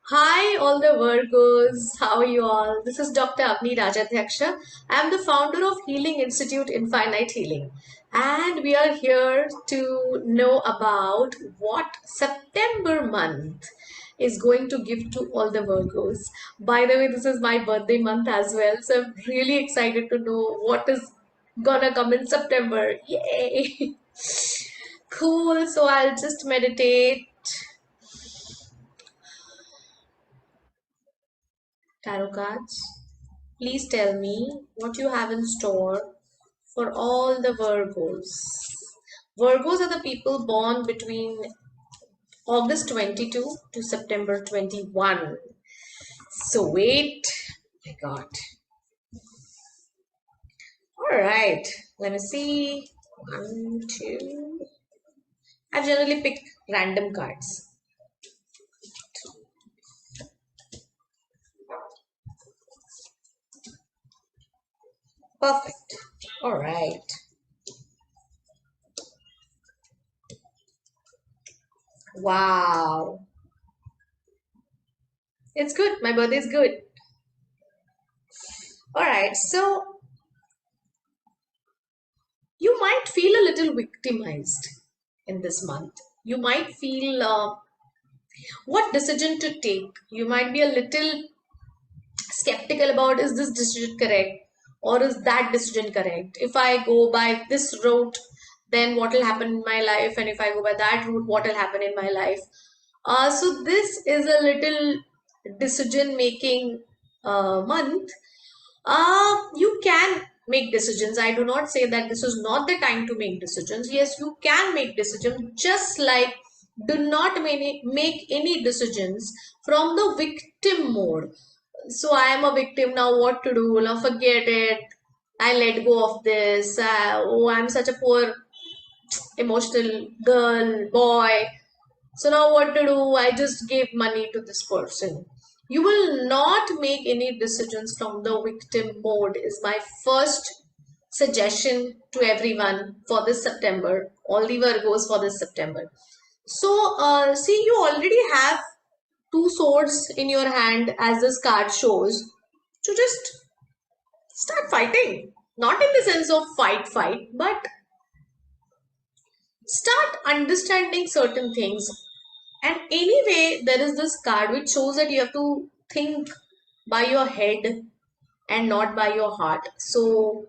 Hi, all the Virgos. How are you all? This is Dr. Avanii Rajadhyaksha. I am the founder of Healing Institute Infinite Healing. And we are here to know about what September month is going to give to all the Virgos. By the way, this is my birthday month as well. So I'm really excited to know what is gonna come in September. Yay! Cool. So I'll just meditate. Tarot cards. Please tell me what you have in store for all the Virgos. Virgos are the people born between August 22 to September 21. So wait, I got. All right, let me see. One, two. I generally pick random cards. Perfect. All right. Wow. It's good. My birthday is good. All right. So you might feel a little victimized in this month. You might feel what decision to take. You might be a little skeptical about, is this decision correct or is that decision correct? If I go by this route, then what will happen in my life? And if I go by that route, what will happen in my life? So this is a little decision making month. You can make decisions. I do not say that this is not the time to make decisions. Yes, you can make decisions, just like do not make any decisions from the victim mode. So I am a victim now, what to do? Now forget it. I let go of this. Oh, I'm such a poor emotional girl, boy. So now what to do? I just gave money to this person. You will not make any decisions from the victim mode is my first suggestion to everyone for this September. All the Virgos for this September. So see, you already have two swords in your hand as this card shows. So just start fighting. Not in the sense of fight, but start understanding certain things. And anyway, there is this card which shows that you have to think by your head and not by your heart. So,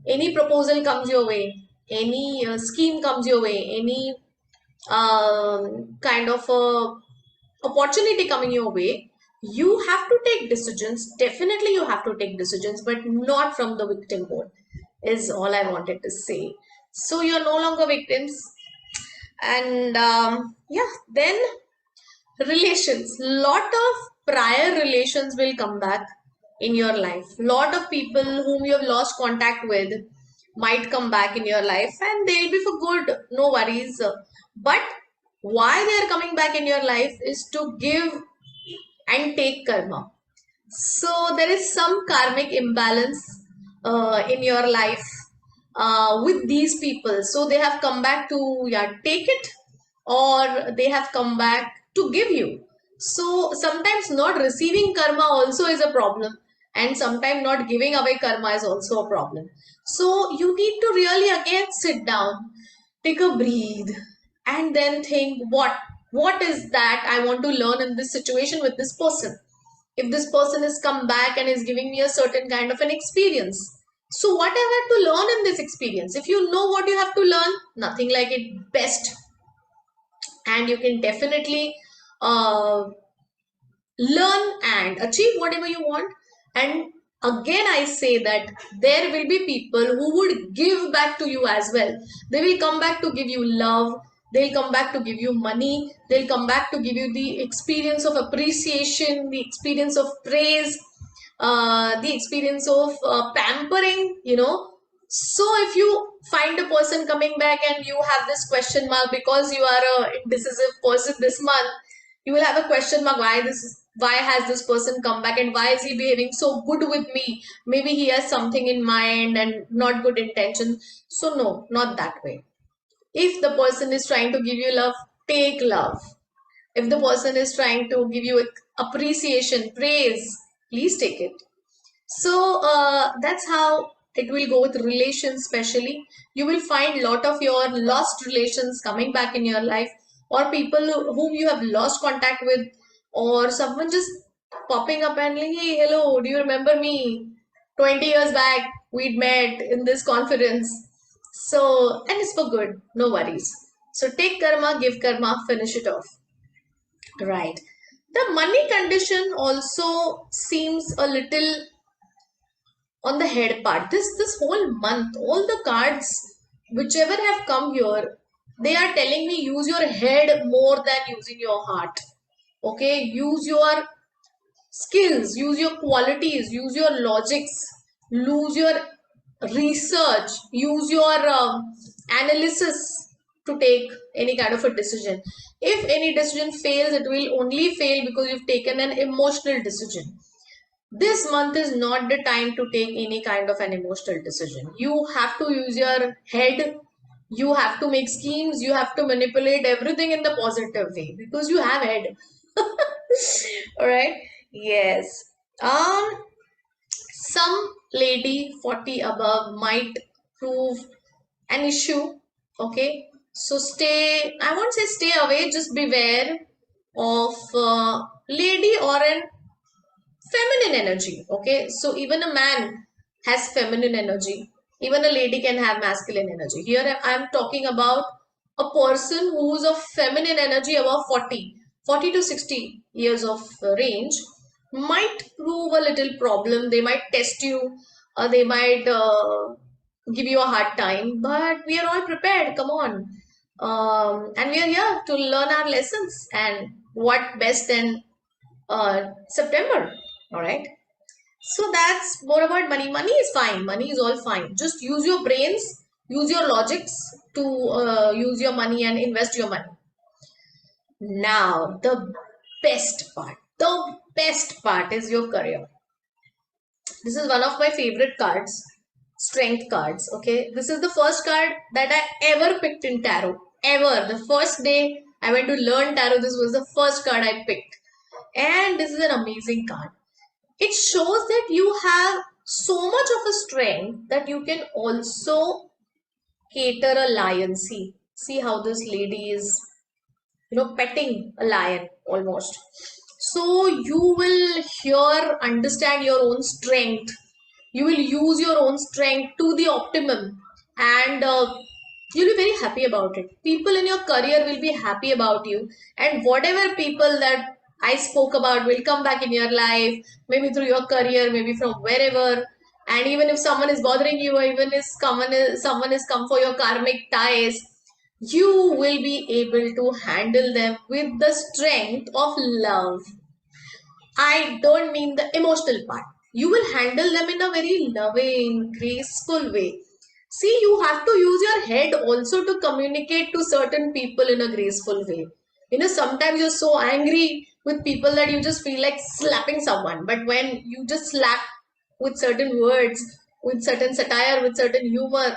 any proposal comes your way, any scheme comes your way, any kind of a opportunity coming your way, you have to take decisions. Definitely, you have to take decisions, but not from the victim mode, is all I wanted to say. So, you're no longer victims. And yeah, then relations. Lot of prior relations will come back in your life. Lot of people whom you have lost contact with might come back in your life and they'll be for good. No worries. But why they are coming back in your life is to give and take karma. So there is some karmic imbalance in your life with these people. So they have come back to, yeah, take it, or they have come back to give you. So sometimes not receiving karma also is a problem, and sometimes not giving away karma is also a problem. So you need to really again sit down, take a breathe, and then think what is that I want to learn in this situation with this person. If this person has come back and is giving me a certain kind of an experience, so what I have to learn in this experience? If you know what you have to learn, nothing like it best, and you can definitely uh, learn and achieve whatever you want. And again I say that there will be people who would give back to you as well. They will come back to give you love, they'll come back to give you money, they'll come back to give you the experience of appreciation, the experience of praise, the experience of pampering. So if you find a person coming back and you have this question mark because you are a indecisive person this month, you will have a question mark, why has this person come back and why is he behaving so good with me? Maybe he has something in mind and not good intention. So no, not that way. If the person is trying to give you love, take love. If the person is trying to give you appreciation, praise, please take it. So that's how it will go with relations, especially. You will find a lot of your lost relations coming back in your life, or people whom you have lost contact with, or someone just popping up and like, hey, hello, do you remember me? 20 years back, we'd met in this conference. So, and it's for good, no worries. So take karma, give karma, finish it off. Right. The money condition also seems a little on the head part. This whole month, all the cards, whichever have come here, they are telling me use your head more than using your heart. Okay, use your skills, use your qualities, use your logics, use your research, use your analysis to take any kind of a decision. If any decision fails, it will only fail because you've taken an emotional decision. This month is not the time to take any kind of an emotional decision. You have to use your head. You have to make schemes. You have to manipulate everything in the positive way because you have head. All right. Yes. Um. Some lady 40 above might prove an issue. Okay. So stay. I won't say stay away. Just beware of lady or an feminine energy. Okay, so even a man has feminine energy, even a lady can have masculine energy. Here I'm talking about a person who's of feminine energy above 40 to 60 years of range might prove a little problem. They might test you, they might give you a hard time, but we are all prepared. Come on. And we are here to learn our lessons, and what best than September. All right. So that's more about money. Money is fine. Money is all fine. Just use your brains, use your logics to use your money and invest your money. Now, the best part. The best part is your career. This is one of my favorite cards, strength cards. Okay. This is the first card that I ever picked in tarot. Ever. The first day I went to learn tarot, this was the first card I picked. And this is an amazing card. It shows that you have so much of a strength that you can also cater a lion. See how this lady is, petting a lion almost. So you will here understand your own strength. You will use your own strength to the optimum, and you'll be very happy about it. People in your career will be happy about you, and whatever people that I spoke about will come back in your life, maybe through your career, maybe from wherever. And even if someone is bothering you, or even if someone is come for your karmic ties, you will be able to handle them with the strength of love. I don't mean the emotional part. You will handle them in a very loving, graceful way. See, you have to use your head also to communicate to certain people in a graceful way. Sometimes you're so angry with people that you just feel like slapping someone. But when you just slap with certain words, with certain satire, with certain humor,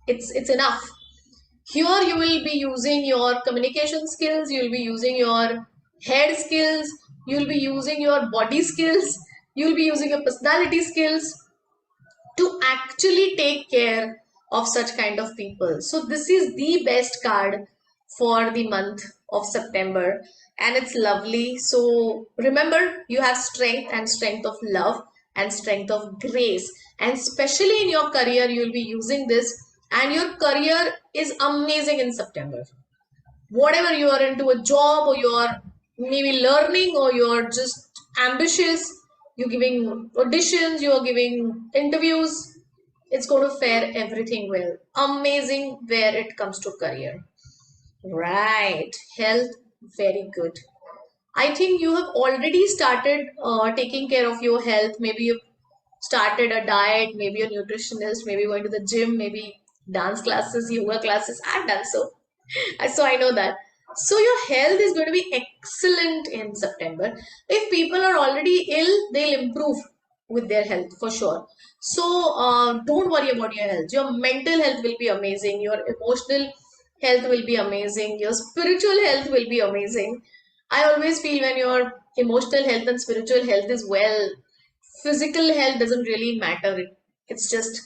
it's enough. Here you will be using your communication skills, you'll be using your head skills, you'll be using your body skills, you'll be using your personality skills to actually take care of such kind of people. So this is the best card for the month of September, and it's lovely. So remember, you have strength, and strength of love, and strength of grace, and especially in your career you'll be using this, and your career is amazing in September. Whatever you are into, a job, or you're maybe learning, or you're just ambitious, you're giving auditions, you're giving interviews, it's going to fare everything well. Amazing where it comes to career. Right. Health, very good. I think you have already started taking care of your health. Maybe you've started a diet, maybe a nutritionist, maybe going to the gym, maybe dance classes, yoga classes. I've done so. So I know that. So your health is going to be excellent in September. If people are already ill, they'll improve with their health for sure. So don't worry about your health. Your mental health will be amazing. Your emotional health will be amazing. Your spiritual health will be amazing. I always feel when your emotional health and spiritual health is well, physical health doesn't really matter. It's just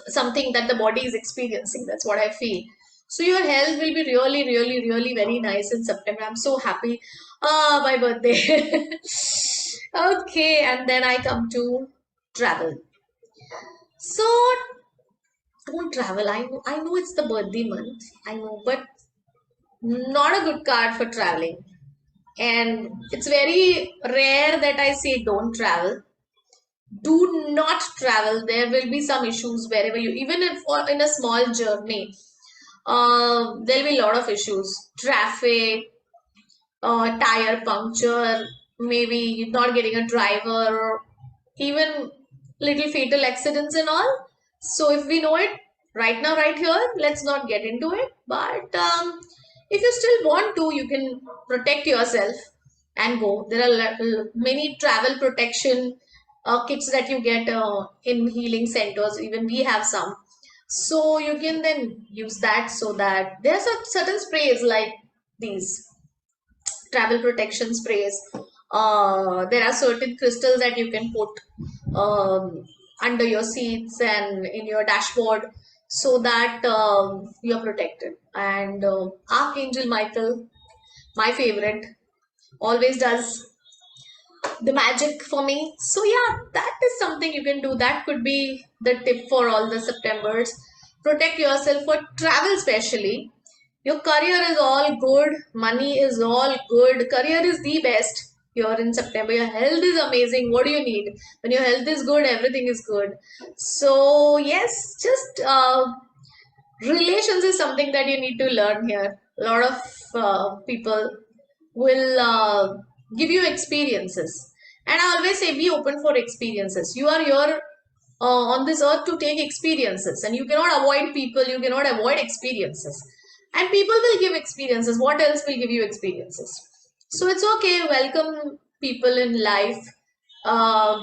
something that the body is experiencing. That's what I feel. So your health will be really, really, really very nice in September. I'm so happy. Ah, my birthday. Okay, and then I come to travel. So don't travel. I know it's the birthday month. I know, but not a good card for traveling. And it's very rare that I say don't travel. Do not travel. There will be some issues wherever you, even if or in a small journey, there'll be a lot of issues. Traffic, tire puncture, maybe not getting a driver, even little fatal accidents and all. So if we know it right now, right here, let's not get into it. But if you still want to, you can protect yourself and go. There are many travel protection kits that you get in healing centers. Even we have some. So you can then use that, so that there are some certain sprays like these travel protection sprays. There are certain crystals that you can put under your seats and in your dashboard, so that you're protected. And Archangel Michael, my favorite, always does the magic for me. So yeah, that is something you can do. That could be the tip for all the Septembers. Protect yourself for travel, especially. Your career is all good, money is all good, career is the best. You're in September, your health is amazing. What do you need? When your health is good, everything is good. So yes, just relations is something that you need to learn here. A lot of people will give you experiences, and I always say be open for experiences. You are here on this earth to take experiences, and you cannot avoid people, you cannot avoid experiences, and people will give experiences. What else will give you experiences? So it's okay, welcome people in life,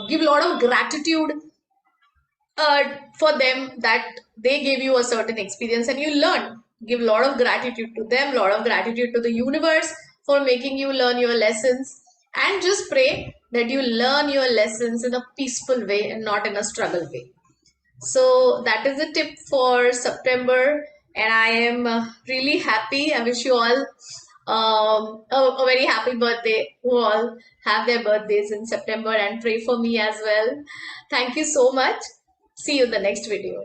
give a lot of gratitude for them that they gave you a certain experience and you learn. Give a lot of gratitude to them, lot of gratitude to the universe for making you learn your lessons, and just pray that you learn your lessons in a peaceful way and not in a struggle way. So that is a tip for September, and I am really happy. I wish you all a very happy birthday, who all have their birthdays in September, and pray for me as well. Thank you so much. See you in the next video.